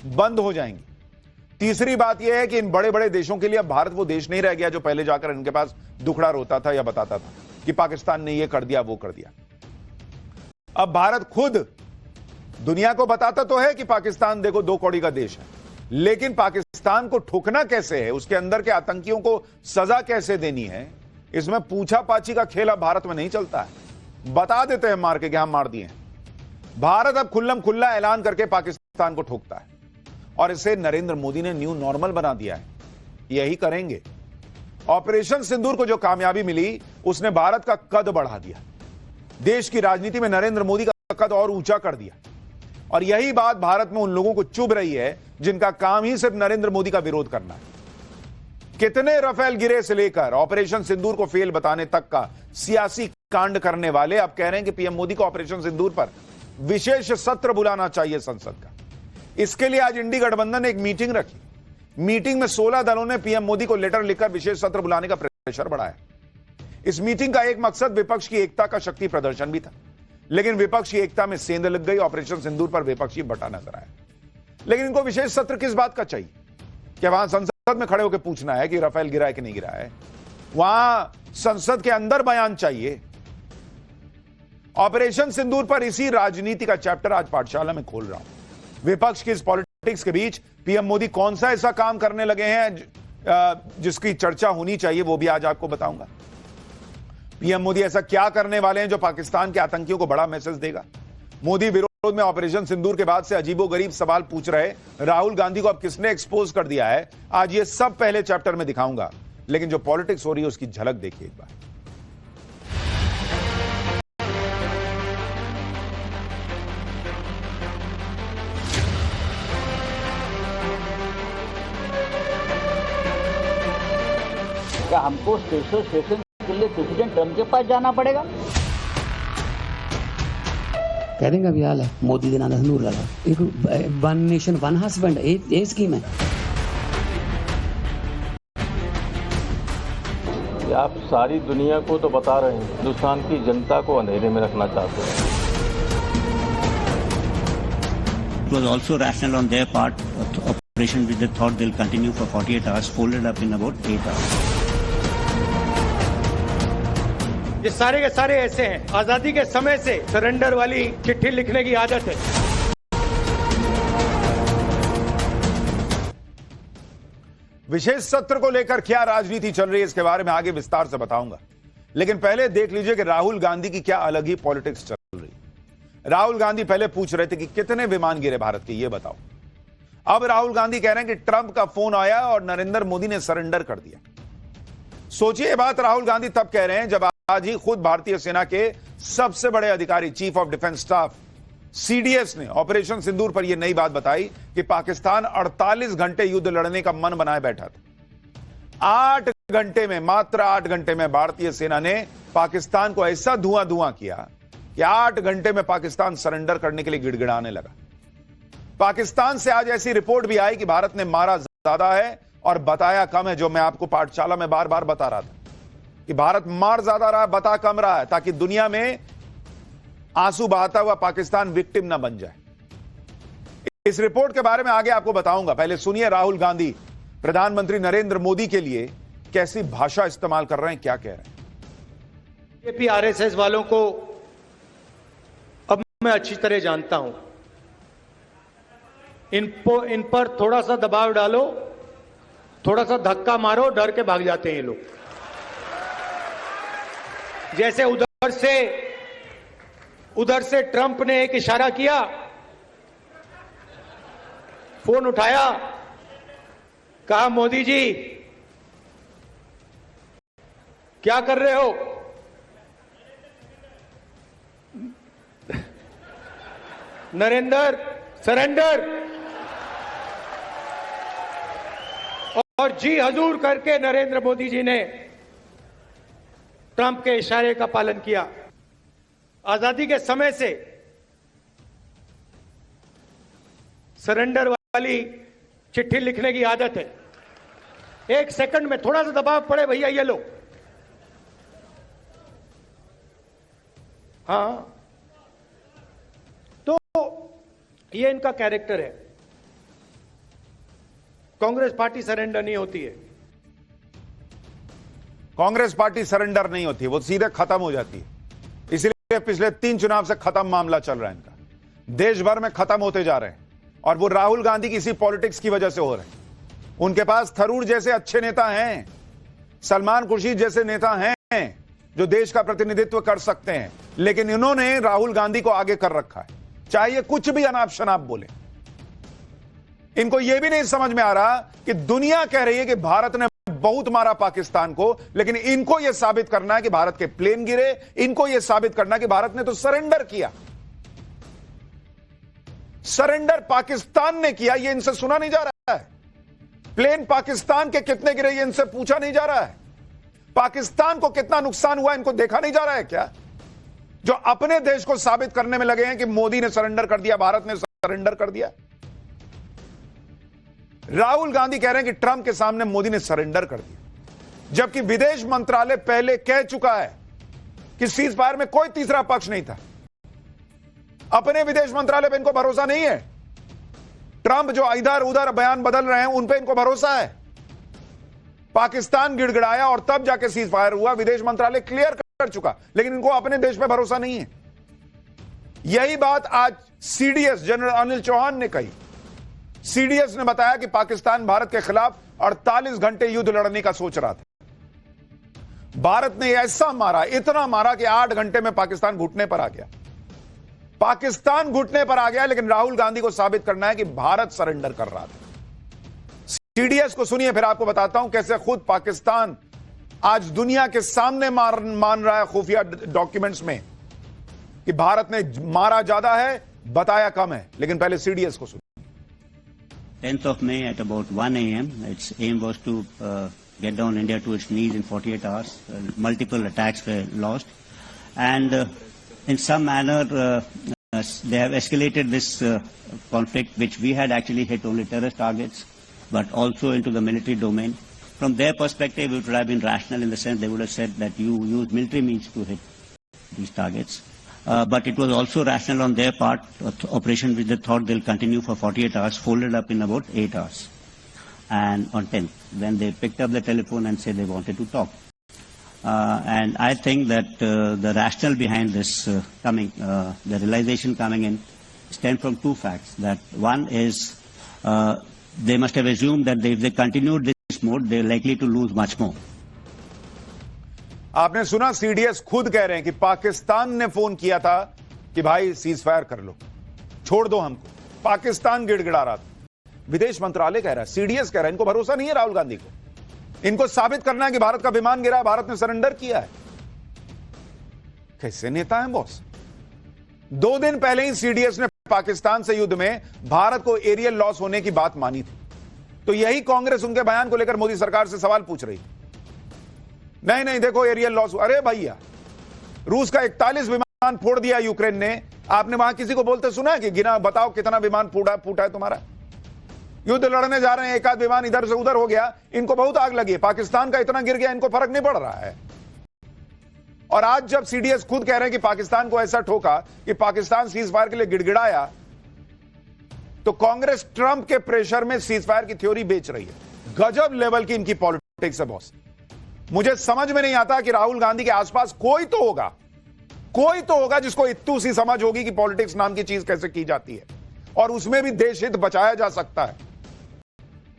बंद हो जाएंगी। तीसरी बात यह है कि इन बड़े बड़े देशों के लिए अब भारत वो देश नहीं रह गया जो पहले जाकर इनके पास दुखड़ा रोता था या बताता था कि पाकिस्तान ने ये कर दिया वो कर दिया। अब भारत खुद दुनिया को बताता तो है कि पाकिस्तान देखो 2 कौड़ी का देश है, लेकिन पाकिस्तान को ठुकना कैसे है, उसके अंदर के आतंकियों को सजा कैसे देनी है, इसमें पूछा पाछी का खेल अब भारत में नहीं चलता है। बता देते हैं मार के कि हम मार दिए हैं। भारत अब खुल्लम खुल्ला ऐलान करके पाकिस्तान को ठोकता है और इसे नरेंद्र मोदी ने न्यू नॉर्मल बना दिया है। यही करेंगे। ऑपरेशन सिंदूर को जो कामयाबी मिली उसने भारत का कद बढ़ा दिया, देश की राजनीति में नरेंद्र मोदी का कद और ऊंचा कर दिया। और यही बात भारत में उन लोगों को चुभ रही है जिनका काम ही सिर्फ नरेंद्र मोदी का विरोध करना है। कितने राफेल गिरे से लेकर ऑपरेशन सिंदूर को फेल बताने तक का सियासी कांड करने वाले अब कह रहे हैं कि पीएम मोदी को ऑपरेशन सिंदूर पर विशेष सत्र बुलाना चाहिए संसद का। इसके लिए आज इंडी गठबंधन ने एक मीटिंग रखी। मीटिंग में 16 दलों ने पीएम मोदी को लेटर लिखकर विशेष सत्र बुलाने का प्रेशर बढ़ाया। इस मीटिंग का एक मकसद विपक्ष की एकता का शक्ति प्रदर्शन भी था, लेकिन विपक्ष की एकता में सेंध लग गई। ऑपरेशन सिंदूर पर विपक्षी बटा नजर आया। लेकिन इनको विशेष सत्र किस बात का चाहिए? क्या वहां संसद में खड़े होकर पूछना है कि राफेल गिरा है कि नहीं गिरा है? वहां संसद के अंदर बयान चाहिए। ऑपरेशन सिंदूर पर इसी राजनीति का चैप्टर आज पाठशाला में खोल रहा हूं। विपक्ष की इस पॉलिटिक्स के बीच पीएम मोदी कौन सा ऐसा काम करने लगे हैं जिसकी चर्चा होनी चाहिए, वो भी आज आपको बताऊंगा। पीएम मोदी ऐसा क्या करने वाले हैं जो पाकिस्तान के आतंकियों को बड़ा मैसेज देगा? मोदी विरोध में ऑपरेशन सिंदूर के बाद से अजीबोगरीब सवाल पूछ रहे राहुल गांधी को अब किसने एक्सपोज कर दिया है, आज ये सब पहले चैप्टर में दिखाऊंगा। लेकिन जो पॉलिटिक्स हो रही है उसकी झलक देखिए एक बार। क्या हमको स्पेशल सेशन के लिए प्रेसिडेंट ट्रंप के पास जाना पड़ेगा? कह देंगे अभी हाल है मोदी के नाम नूर लगा एक वन नेशन वन हस्बैंड ये स्कीम है। आप सारी दुनिया को तो बता रहे हैं, हिंदुस्तान की जनता को अंधेरे में रखना चाहते हैं। It was also rational on their part. Operation which they thought they'll continue for 48 hours folded up in about 8 hours. ये सारे के सारे ऐसे हैं, आजादी के समय से सरेंडर वाली चिट्ठी लिखने की आदत है। विशेष सत्र को लेकर क्या राजनीति चल रही है इसके बारे में आगे विस्तार से बताऊंगा, लेकिन पहले देख लीजिए कि राहुल गांधी की क्या अलग ही पॉलिटिक्स चल रही है। राहुल गांधी पहले पूछ रहे थे कि कितने विमान गिरे भारत के, ये बताओ। अब राहुल गांधी कह रहे हैं कि ट्रंप का फोन आया और नरेंद्र मोदी ने सरेंडर कर दिया। सोचिए, ये बात राहुल गांधी तब कह रहे हैं जब आज ही खुद भारतीय सेना के सबसे बड़े अधिकारी chief of defence staff CDS ने ऑपरेशन सिंदूर पर यह नई बात बताई कि पाकिस्तान 48 घंटे युद्ध लड़ने का मन बनाए बैठा था। 8 घंटे में, मात्र 8 घंटे में भारतीय सेना ने पाकिस्तान को ऐसा धुआं किया कि 8 घंटे में पाकिस्तान सरेंडर करने के लिए गिड़गिड़ाने लगा। पाकिस्तान से आज ऐसी रिपोर्ट भी आई कि भारत ने मारा ज्यादा है और बताया कम है, जो मैं आपको पाठशाला में बार बार बता रहा था कि भारत मार ज्यादा रहा है, बता कम रहा है, ताकि दुनिया में आंसू बहाता हुआ पाकिस्तान विक्टिम ना बन जाए। इस रिपोर्ट के बारे में आगे आपको बताऊंगा। पहले सुनिए राहुल गांधी प्रधानमंत्री नरेंद्र मोदी के लिए कैसी भाषा इस्तेमाल कर रहे हैं, क्या कह रहे हैं। बीजेपी आरएसएस वालों को अब मैं अच्छी तरह जानता हूं। इन पर थोड़ा सा दबाव डालो, थोड़ा सा धक्का मारो, डर के भाग जाते हैं ये लोग। जैसे उधर से ट्रंप ने एक इशारा किया, फोन उठाया, कहा मोदी जी क्या कर रहे हो? नरेंद्र सरेंडर, और जी हजूर करके नरेंद्र मोदी जी ने ट्रंप के इशारे का पालन किया। आजादी के समय से सरेंडर वाली चिट्ठी लिखने की आदत है। 1 सेकंड में थोड़ा सा दबाव पड़े, भैया ये लो। हाँ, तो ये इनका कैरेक्टर है। कांग्रेस पार्टी सरेंडर नहीं होती है। कांग्रेस पार्टी सरेंडर नहीं होती, वो सीधे खत्म हो जाती है। इसलिए पिछले 3 चुनाव से खत्म मामला चल रहा है इनका, देश भर में खत्म होते जा रहे हैं। और वो राहुल गांधी की इसी पॉलिटिक्स की वजह से हो रहे हैं। उनके पास थरूर जैसे अच्छे नेता हैं, सलमान खुर्शीद जैसे नेता हैं जो देश का प्रतिनिधित्व कर सकते हैं, लेकिन इन्होंने राहुल गांधी को आगे कर रखा है। चाहे कुछ भी अनाप शनाप बोले, इनको यह भी नहीं समझ में आ रहा कि दुनिया कह रही है कि भारत ने बहुत मारा पाकिस्तान को, लेकिन इनको यह साबित करना है कि भारत के प्लेन गिरे, इनको यह साबित करना है कि भारत ने तो सरेंडर किया। सरेंडर पाकिस्तान ने किया, यह इनसे सुना नहीं जा रहा है। प्लेन पाकिस्तान के कितने गिरे, यह इनसे पूछा नहीं जा रहा है। पाकिस्तान को कितना नुकसान हुआ, इनको देखा नहीं जा रहा है क्या? जो अपने देश को साबित करने में लगे हैं कि मोदी ने सरेंडर कर दिया, भारत ने सरेंडर कर दिया। राहुल गांधी कह रहे हैं कि ट्रंप के सामने मोदी ने सरेंडर कर दिया, जबकि विदेश मंत्रालय पहले कह चुका है कि सीज फायर में कोई तीसरा पक्ष नहीं था। अपने विदेश मंत्रालय पर इनको भरोसा नहीं है। ट्रंप जो इधर उधर बयान बदल रहे हैं, उन पर इनको भरोसा है। पाकिस्तान गिड़गिड़ाया और तब जाके सीज फायर हुआ, विदेश मंत्रालय क्लियर कर चुका, लेकिन इनको अपने देश पे भरोसा नहीं है। यही बात आज सीडीएस जनरल अनिल चौहान ने कही। सीडीएस ने बताया कि पाकिस्तान भारत के खिलाफ 48 घंटे युद्ध लड़ने का सोच रहा था। भारत ने ऐसा मारा, इतना मारा कि 8 घंटे में पाकिस्तान घुटने पर आ गया। पाकिस्तान घुटने पर आ गया, लेकिन राहुल गांधी को साबित करना है कि भारत सरेंडर कर रहा था। सीडीएस को सुनिए, फिर आपको बताता हूं कैसे खुद पाकिस्तान आज दुनिया के सामने मान रहा है खुफिया डॉक्यूमेंट्स में कि भारत ने मारा ज्यादा है, बताया कम है। लेकिन पहले सीडीएस को सुनिए। 10th of May at about 1 a.m. Its aim was to get down India to its knees in 48 hours. Multiple attacks were lost, and in some manner they have escalated this conflict, which we had actually hit only terrorist targets, but also into the military domain. From their perspective, it would have been rational in the sense they would have said that you use military means to hit these targets. But it was also rational on their part, operation which they thought they'll continue for 48 hours, folded up in about 8 hours. And on 10th, when they picked up the telephone and said they wanted to talk. And I think that the rationale behind this the realization coming in stemmed from 2 facts. That one is they must have assumed that if they continued this mode, they're likely to lose much more. आपने सुना, CDS खुद कह रहे हैं कि पाकिस्तान ने phone किया था कि भाई सीज फायर कर लो, छोड़ दो हमको। पाकिस्तान गिड़गिड़ा रहा था। विदेश मंत्रालय कह रहा है, सीडीएस कह रहा है, इनको भरोसा नहीं है राहुल गांधी को। इनको साबित करना है कि भारत का विमान गिरा, भारत ने सरेंडर किया है। कैसे नेता हैं बॉस? 2 दिन पहले ही सीडीएस ने पाकिस्तान से युद्ध में भारत को एरियल लॉस होने की बात मानी थी। तो यही कांग्रेस उनके बयान को लेकर मोदी सरकार से सवाल पूछ रही। नहीं नहीं, देखो एरियल लॉस। अरे भैया, रूस का 41 विमान फोड़ दिया यूक्रेन ने। आपने वहां किसी को बोलते सुना है कि गिना बताओ कितना विमान फूटा है तुम्हारा? युद्ध लड़ने जा रहे हैं, एक आध विमान इधर से उधर हो गया, इनको बहुत आग लगी। पाकिस्तान का इतना गिर गया, इनको फर्क नहीं पड़ रहा है। और आज जब सीडीएस खुद कह रहे हैं कि पाकिस्तान को ऐसा ठोका कि पाकिस्तान सीज फायर के लिए गिड़गिड़ाया, तो कांग्रेस ट्रंप के प्रेशर में सीज फायर की थ्योरी बेच रही है। गजब लेवल की इनकी पॉलिटिक्स है बॉस। मुझे समझ में नहीं आता कि राहुल गांधी के आसपास कोई तो होगा जिसको इतनी सी समझ होगी कि पॉलिटिक्स नाम की चीज कैसे की जाती है, और उसमें भी देश हित बचाया जा सकता है।